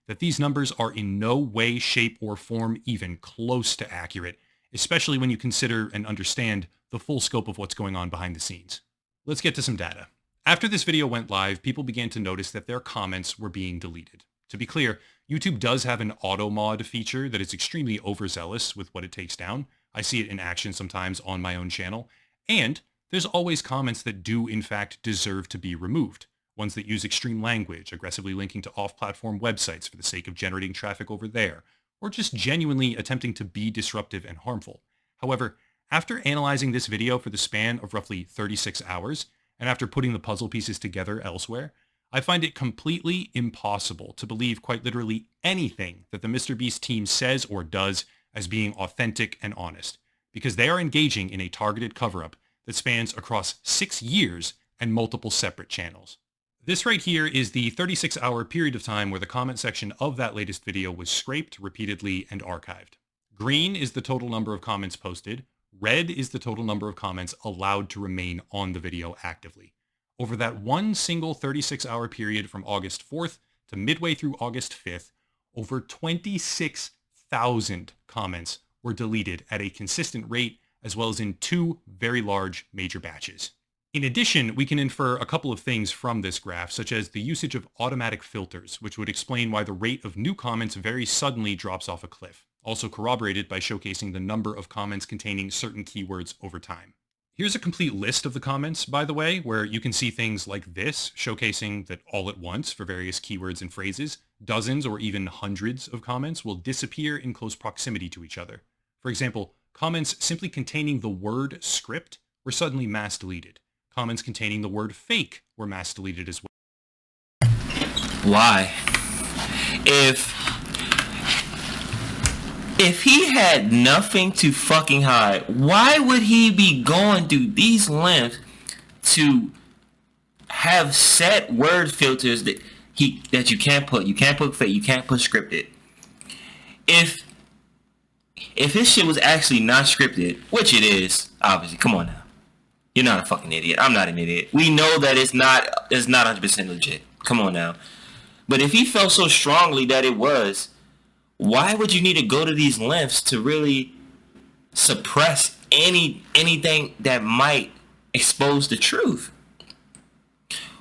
That these numbers are in no way, shape, or form even close to accurate, especially when you consider and understand the full scope of what's going on behind the scenes. Let's get to some data. After this video went live, people began to notice that their comments were being deleted. To be clear, YouTube does have an auto mod feature that is extremely overzealous with what it takes down. I see it in action sometimes on my own channel. And there's always comments that do in fact deserve to be removed. Ones that use extreme language, aggressively linking to off-platform websites for the sake of generating traffic over there, or just genuinely attempting to be disruptive and harmful. However, after analyzing this video for the span of roughly 36 hours, and after putting the puzzle pieces together elsewhere, I find it completely impossible to believe quite literally anything that the MrBeast team says or does as being authentic and honest, because they are engaging in a targeted cover-up that spans across 6 years and multiple separate channels. This right here is the 36-hour period of time where the comment section of that latest video was scraped repeatedly and archived. Green is the total number of comments posted. Red is the total number of comments allowed to remain on the video actively. Over that one single 36-hour period from August 4th to midway through August 5th, over 26,000 comments were deleted at a consistent rate, as well as in 2 very large major batches. In addition, we can infer a couple of things from this graph, such as the usage of automatic filters, which would explain why the rate of new comments very suddenly drops off a cliff, also corroborated by showcasing the number of comments containing certain keywords over time. Here's a complete list of the comments, by the way, where you can see things like this, showcasing that all at once, for various keywords and phrases, dozens or even hundreds of comments will disappear in close proximity to each other. For example, comments simply containing the word script were suddenly mass deleted. Comments containing the word fake were mass deleted as well. Why? If he had nothing to fucking hide, why would he be going through these lengths to have set word filters that you can't put fake, you can't put scripted? If his shit was actually not scripted, which it is, obviously, come on now. You're not a fucking idiot. I'm not an idiot. We know that it's not 100% legit. Come on now. But if he felt so strongly that it was, why would you need to go to these lengths to really suppress anything that might expose the truth?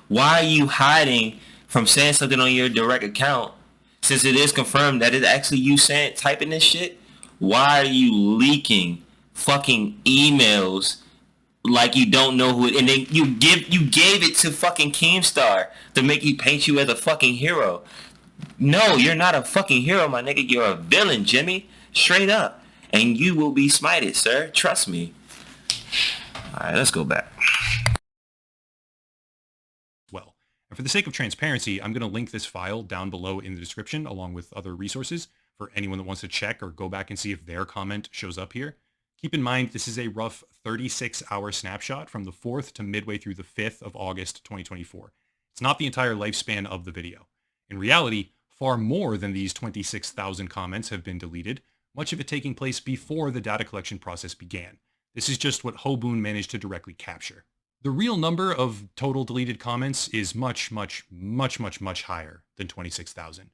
Why are you hiding from saying something on your direct account, since it is confirmed that it's actually you typing this shit? Why are you leaking fucking emails like you don't know who it, and then you gave it to fucking Keemstar to make you paint you as a fucking hero? No, you're not a fucking hero, my nigga. You're a villain, Jimmy. Straight up. And you will be smited, sir. Trust me. Alright, let's go back. Well, and for the sake of transparency, I'm going to link this file down below in the description along with other resources for anyone that wants to check or go back and see if their comment shows up here. Keep in mind, this is a rough 36-hour snapshot from the 4th to midway through the 5th of August 2024. It's not the entire lifespan of the video. In reality, far more than these 26,000 comments have been deleted, much of it taking place before the data collection process began. This is just what Hoboon managed to directly capture. The real number of total deleted comments is much higher than 26,000.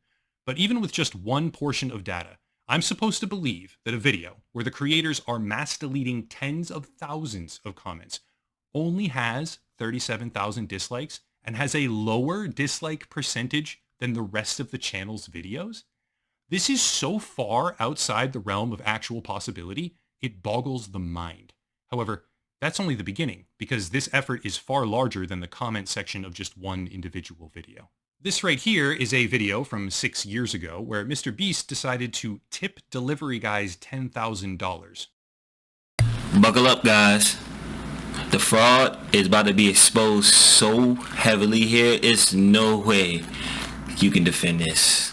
But even with just one portion of data, I'm supposed to believe that a video where the creators are mass deleting tens of thousands of comments only has 37,000 dislikes and has a lower dislike percentage than the rest of the channel's videos? This is so far outside the realm of actual possibility, it boggles the mind. However, That's only the beginning, because this effort is far larger than the comment section of just one individual video. This right here is a video from 6 years ago where MrBeast decided to tip delivery guys $10,000. Buckle up, guys. The fraud is about to be exposed so heavily here. It's no way you can defend this.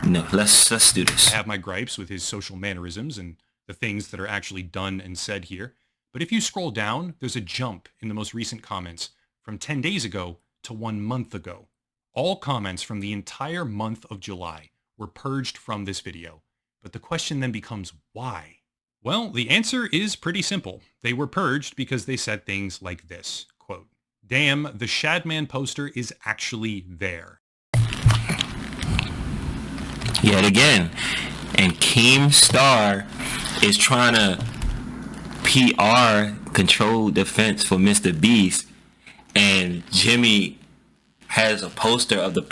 No, let's do this. I have my gripes with his social mannerisms and the things that are actually done and said here. But if you scroll down, there's a jump in the most recent comments from 10 days ago to 1 month ago. All comments from the entire month of July were purged from this video. But the question then becomes, why? Well, the answer is pretty simple. They were purged because they said things like this, quote, "Damn, the Shadman poster is actually there." Yet again. And Keemstar is trying to PR control defense for MrBeast. And Jimmy has a poster of the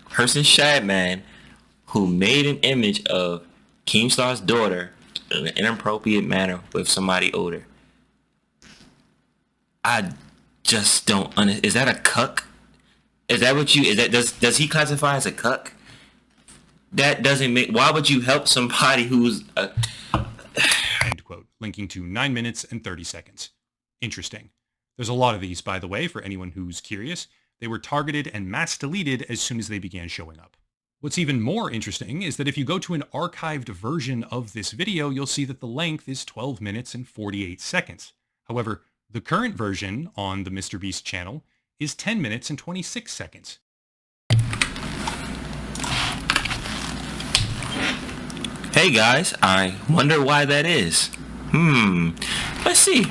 person Shadman who made an image of Keemstar's daughter in an inappropriate manner with somebody older. I just don't understand. Is that a cuck? Is that what you, is that, does he classify as a cuck? That doesn't make, why would you help somebody who's a... End quote, linking to 9 minutes and 30 seconds. Interesting. There's a lot of these, by the way, for anyone who's curious. They were targeted and mass deleted as soon as they began showing up. What's even more interesting is that if you go to an archived version of this video, you'll see that the length is 12 minutes and 48 seconds. However, the current version on the MrBeast channel is 10 minutes and 26 seconds. Hey guys, I wonder why that is. Let's see.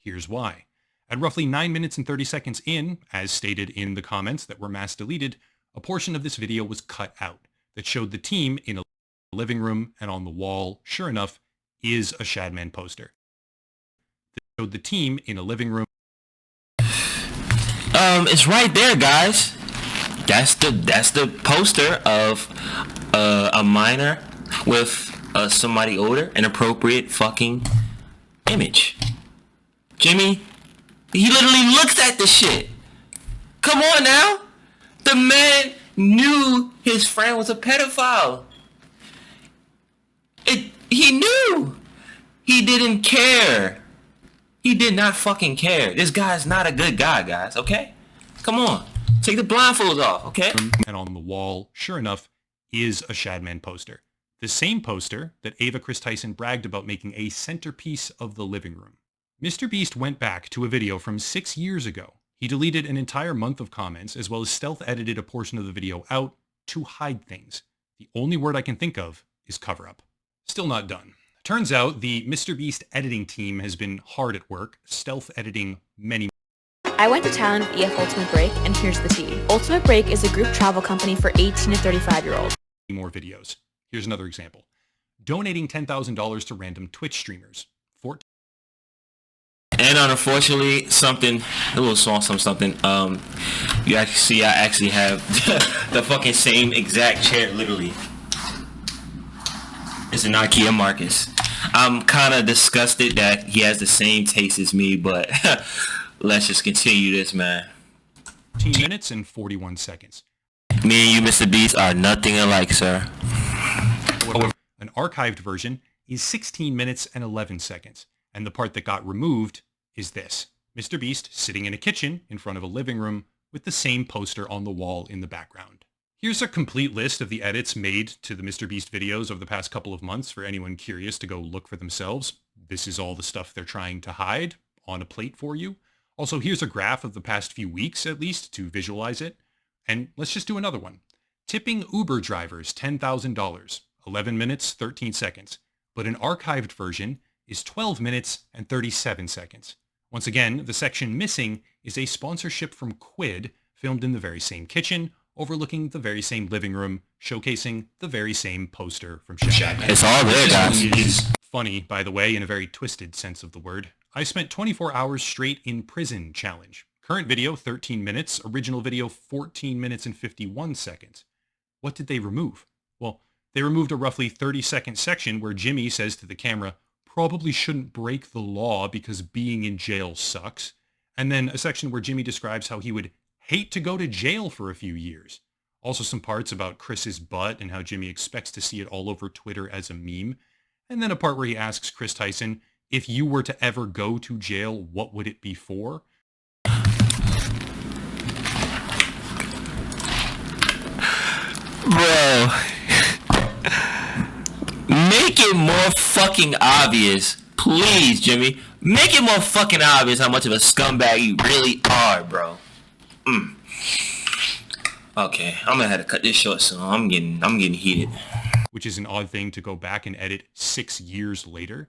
Here's why. At roughly 9 minutes and 30 seconds in, as stated in the comments that were mass deleted, a portion of this video was cut out that showed the team in a living room, and on the wall, sure enough, is a Shadman poster. That showed the team in a living room. It's right there, guys. That's the poster of a minor with somebody older, an appropriate fucking image. Jimmy, he literally looks at the shit. Come on now. The man knew his friend was a pedophile. He knew. He didn't care. He did not fucking care. This guy's not a good guy, guys, okay? Come on. Take the blindfolds off, okay? And on the wall, sure enough, is a Shadman poster. The same poster that Ava Kris Tyson bragged about making a centerpiece of the living room. MrBeast went back to a video from 6 years ago. He deleted an entire month of comments, as well as stealth edited a portion of the video out to hide things. The only word I can think of is cover up. Still not done. Turns out the MrBeast editing team has been hard at work, stealth editing many. I went to town with EF Ultimate Break, and here's the tea. Ultimate Break is a group travel company for 18 to 35-year-olds. More videos. Here's another example. Donating $10,000 to random Twitch streamers. And unfortunately, something, a little something. You actually see, I actually have the fucking same exact chair, literally. It's an IKEA Marcus. I'm kind of disgusted that he has the same taste as me, but let's just continue this, man. 15 minutes and 41 seconds. Me and you, MrBeast, are nothing alike, sir. However, an archived version is 16 minutes and 11 seconds. And the part that got removed is this. MrBeast sitting in a kitchen in front of a living room with the same poster on the wall in the background. Here's a complete list of the edits made to the MrBeast videos over the past couple of months for anyone curious to go look for themselves. This is all the stuff they're trying to hide on a plate for you. Also, here's a graph of the past few weeks, at least, to visualize it. And let's just do another one. Tipping Uber drivers $10,000, 11 minutes, 13 seconds. But an archived version is 12 minutes and 37 seconds. Once again, the section missing is a sponsorship from Quid, filmed in the very same kitchen, overlooking the very same living room, showcasing the very same poster from Shadman. It's all there, guys. It is funny, by the way, in a very twisted sense of the word. I spent 24 hours straight in prison challenge. Current video, 13 minutes. Original video, 14 minutes and 51 seconds. What did they remove? Well, they removed a roughly 30-second section where Jimmy says to the camera, probably shouldn't break the law because being in jail sucks. And then a section where Jimmy describes how he would hate to go to jail for a few years. Also some parts about Chris's butt and how Jimmy expects to see it all over Twitter as a meme. And then a part where he asks Kris Tyson, if you were to ever go to jail, what would it be for? Bro, make it more fucking obvious. Please, Jimmy. Make it more fucking obvious how much of a scumbag you really are, bro. Okay, I'm gonna have to cut this short soon. I'm getting heated. Which is an odd thing to go back and edit 6 years later.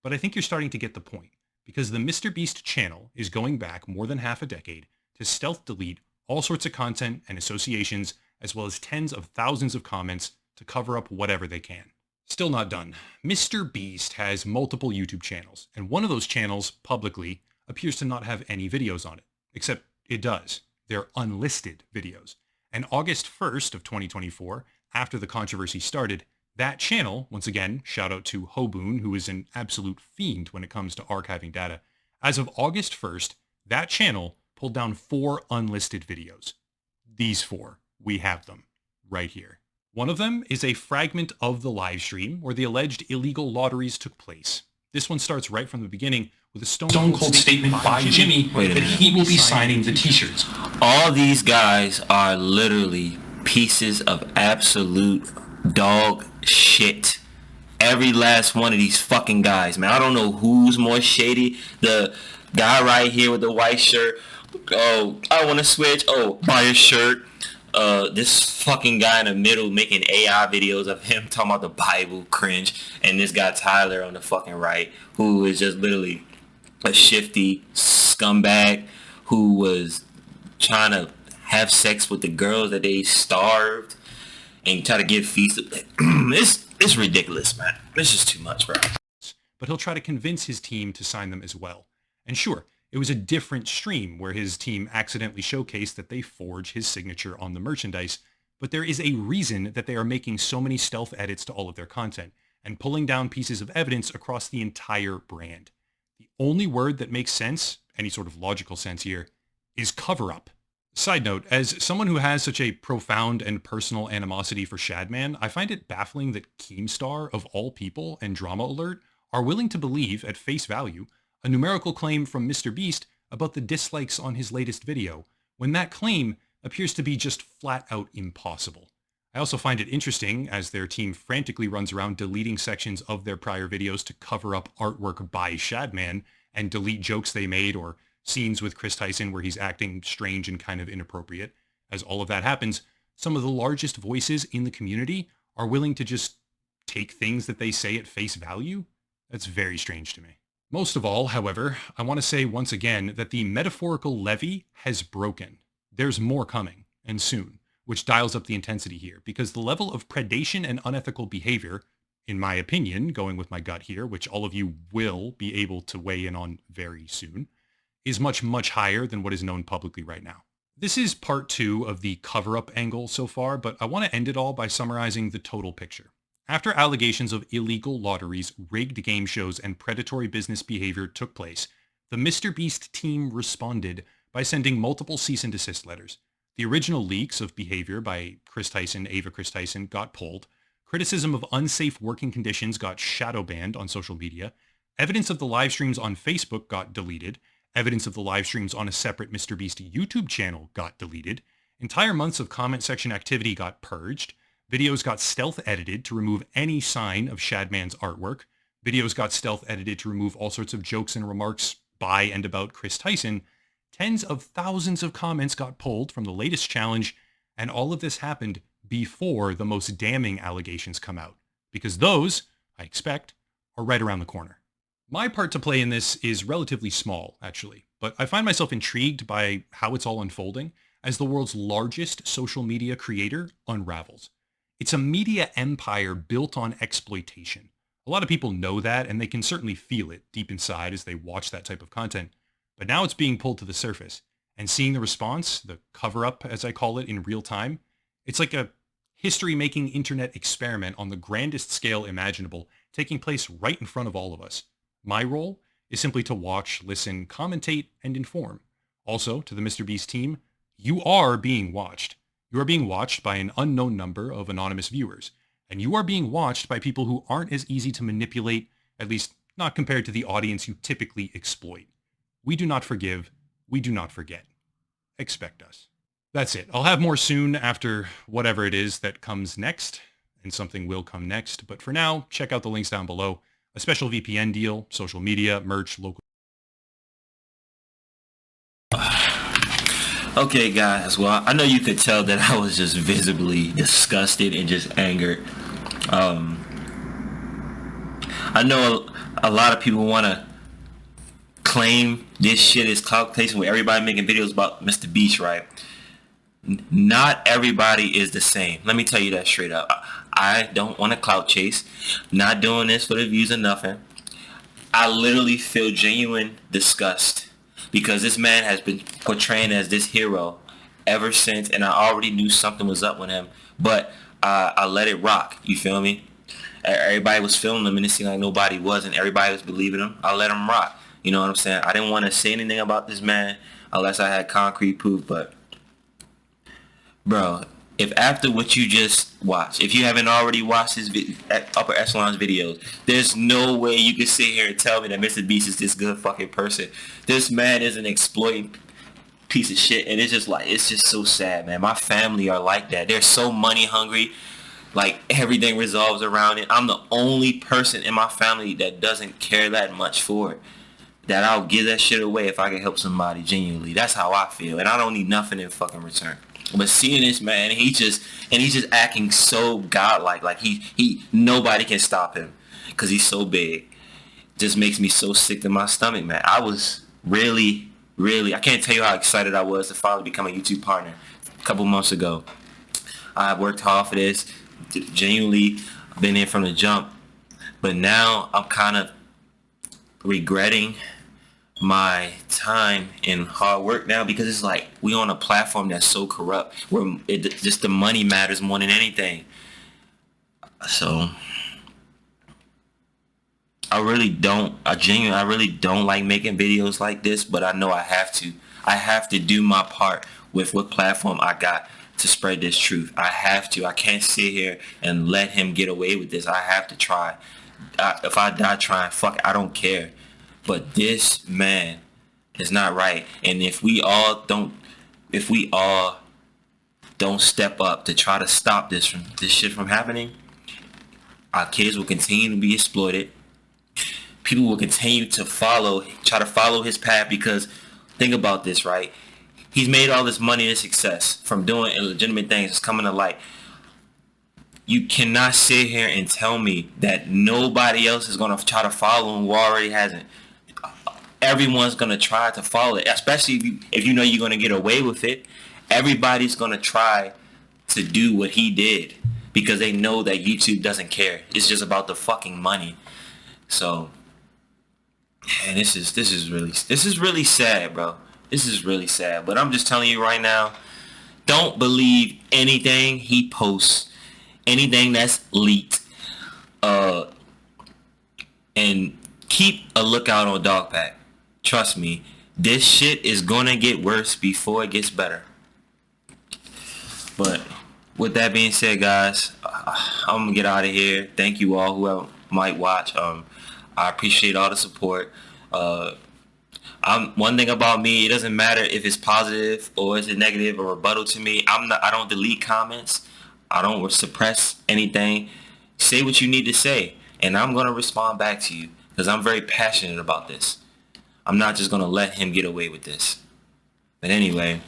But I think you're starting to get the point, because the MrBeast channel is going back more than half a decade to stealth delete all sorts of content and associations, as well as tens of thousands of comments to cover up whatever they can. Still not done. MrBeast has multiple YouTube channels, and one of those channels, publicly, appears to not have any videos on it. Except it does. They're unlisted videos. And August 1st of 2024, after the controversy started, that channel, once again, shout out to Hoboon, who is an absolute fiend when it comes to archiving data. As of August 1st, that channel pulled down 4 unlisted videos. These 4, we have them right here. One of them is a fragment of the live stream where the alleged illegal lotteries took place. This one starts right from the beginning with a stone cold statement by Jimmy that he will be signing the t-shirts. All these guys are literally pieces of absolute dog shit. Every last one of these fucking guys, man. I don't know who's more shady. The guy right here with the white shirt. Oh, I want to switch. Oh, buy a shirt. This fucking guy in the middle making AI videos of him talking about the Bible, cringe, and this guy Tyler on the fucking right, who is just literally a shifty scumbag who was trying to have sex with the girls that they starved and try to give feast. It's ridiculous, man. It's just too much, bro. But he'll try to convince his team to sign them as well. And sure, it was a different stream where his team accidentally showcased that they forge his signature on the merchandise, but there is a reason that they are making so many stealth edits to all of their content and pulling down pieces of evidence across the entire brand. The only word that makes sense, any sort of logical sense here, is cover-up. Side note, as someone who has such a profound and personal animosity for Shadman, I find it baffling that Keemstar, of all people, and Drama Alert are willing to believe, at face value, a numerical claim from MrBeast about the dislikes on his latest video, when that claim appears to be just flat out impossible. I also find it interesting as their team frantically runs around deleting sections of their prior videos to cover up artwork by Shadman and delete jokes they made or scenes with Kris Tyson where he's acting strange and kind of inappropriate. As all of that happens, some of the largest voices in the community are willing to just take things that they say at face value. That's very strange to me. Most of all, however, I want to say once again that the metaphorical levee has broken. There's more coming, and soon, which dials up the intensity here, because the level of predation and unethical behavior, in my opinion, going with my gut here, which all of you will be able to weigh in on very soon, is much, much higher than what is known publicly right now. This is part 2 of the cover-up angle so far, but I want to end it all by summarizing the total picture. After allegations of illegal lotteries, rigged game shows, and predatory business behavior took place, the MrBeast team responded by sending multiple cease and desist letters. The original leaks of behavior by Kris Tyson, Ava Kris Tyson, got pulled. Criticism of unsafe working conditions got shadow banned on social media. Evidence of the live streams on Facebook got deleted. Evidence of the live streams on a separate MrBeast YouTube channel got deleted. Entire months of comment section activity got purged. Videos got stealth edited to remove any sign of Shadman's artwork. Videos got stealth edited to remove all sorts of jokes and remarks by and about Kris Tyson. Tens of thousands of comments got pulled from the latest challenge, and all of this happened before the most damning allegations come out, because those, I expect, are right around the corner. My part to play in this is relatively small, actually, but I find myself intrigued by how it's all unfolding as the world's largest social media creator unravels. It's a media empire built on exploitation. A lot of people know that, and they can certainly feel it deep inside as they watch that type of content. But now it's being pulled to the surface, and seeing the response, the cover-up as I call it, in real time, it's like a history-making internet experiment on the grandest scale imaginable, taking place right in front of all of us. My role is simply to watch, listen, commentate, and inform. Also, to the MrBeast team, you are being watched. You are being watched by an unknown number of anonymous viewers, and you are being watched by people who aren't as easy to manipulate, at least not compared to the audience you typically exploit. We do not forgive. We do not forget. Expect us. That's it. I'll have more soon after whatever it is that comes next, and something will come next. But for now, check out the links down below. A special VPN deal, social media, merch, local... Okay, guys. Well, I know you could tell that I was just visibly disgusted and just angered. I know a lot of people want to claim this shit is clout chasing with everybody making videos about MrBeast, right? Not everybody is the same. Let me tell you that straight up. I don't want to clout chase. Not doing this for the views or nothing. I literally feel genuine disgust because this man has been portraying as this hero ever since, and I already knew something was up with him, but I let it rock. You feel me? Everybody was filming him and it seemed like nobody was, and everybody was believing him. I let him rock. You know what I'm saying? I didn't want to say anything about this man unless I had concrete proof, but bro, if after what you just watched, if you haven't already watched his Upper Echelon's videos, there's no way you can sit here and tell me that MrBeast is this good fucking person. This man is an exploiting piece of shit, and it's just so sad, man. My family are like that. They're so money hungry. Like, everything resolves around it. I'm the only person in my family that doesn't care that much for it. That I'll give that shit away if I can help somebody genuinely. That's how I feel, and I don't need nothing in fucking return. But seeing this man, he's just acting so godlike, like he nobody can stop him because he's so big. Just makes me so sick to my stomach, man. I was really, I can't tell you how excited I was to finally become a YouTube partner a couple months ago. I worked hard for this, genuinely been in from the jump, but now I'm kind of regretting my time and hard work now because it's like we on a platform that's so corrupt where just the money matters more than anything. So I really don't like making videos like this, but I know I have to do my part with what platform I got to spread this truth. I have to. I can't sit here and let him get away with this. I have to try. If I die trying, fuck, I don't care. But this man is not right. And if we all don't step up to try to stop this shit from happening, our kids will continue to be exploited. People will continue to try to follow his path because think about this, right? He's made all this money and success from doing illegitimate things. It's coming to light. You cannot sit here and tell me that nobody else is going to try to follow him who already hasn't. Everyone's going to try to follow it, especially if you know you're going to get away with it. Everybody's going to try to do what he did because they know that YouTube doesn't care. It's just about the fucking money. So, man, this is really sad, bro. This is really sad. But I'm just telling you right now, don't believe anything he posts, anything that's leaked, and keep a lookout on Dogpack. Trust me, this shit is gonna get worse before it gets better. But with that being said, guys, I'm gonna get out of here. Thank you all whoever might watch. I appreciate all the support. One thing about me, it doesn't matter if it's positive or is it negative or rebuttal to me. I don't delete comments. I don't suppress anything. Say what you need to say, and I'm gonna respond back to you because I'm very passionate about this. I'm not just gonna let him get away with this. But anyway,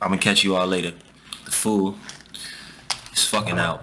I'm gonna catch you all later. The fool is fucking out.